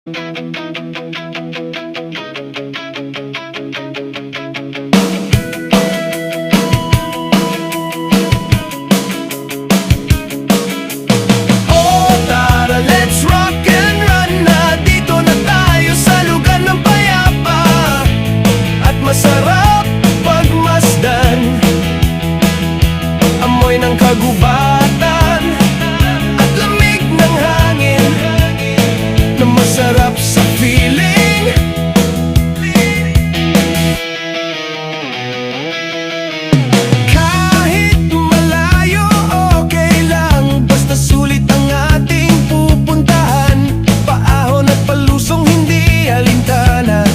Oh, tara, let's rock and run na. Dito na tayo sa lugar ng payapa at masarap pagmasdan. Amoy ng kagubatan at lamig ng hangin na masarap sa feeling. Kahit malayo, okay lang, basta sulit ang ating pupuntahan. Paahon at palusong, hindi alintana.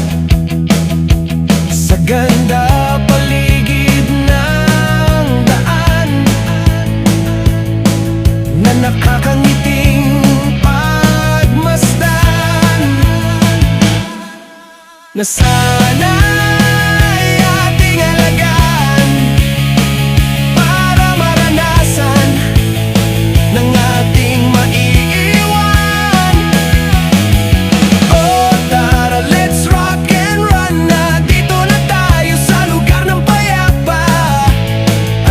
Sa ganda paligid ng daan na nakakangiting pagmasdan, na sana'y ating alagaan para maranasan ng ating maiiwan. Oh, tara, let's rock and run na. Dito na tayo sa lugar ng payapa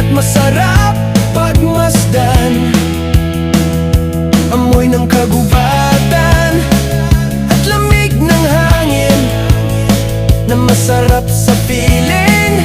at masarap pagmasdan. Amoy ng kagubatan at lamig ng hangin na masarap sa feeling.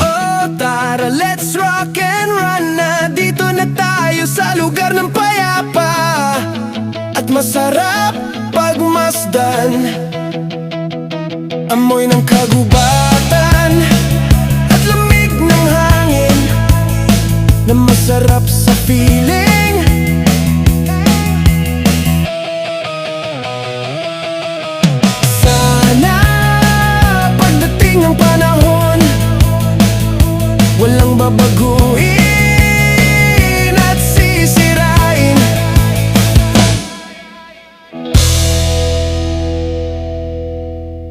Oh, tara, let's rock and run na. Dito na tayo sa lugar ng payapa at masarap pagmasdan. Amoy ng kagubatan at lamig ng hangin na masarap sa feeling. Sana pagdating ng panahon, walang babago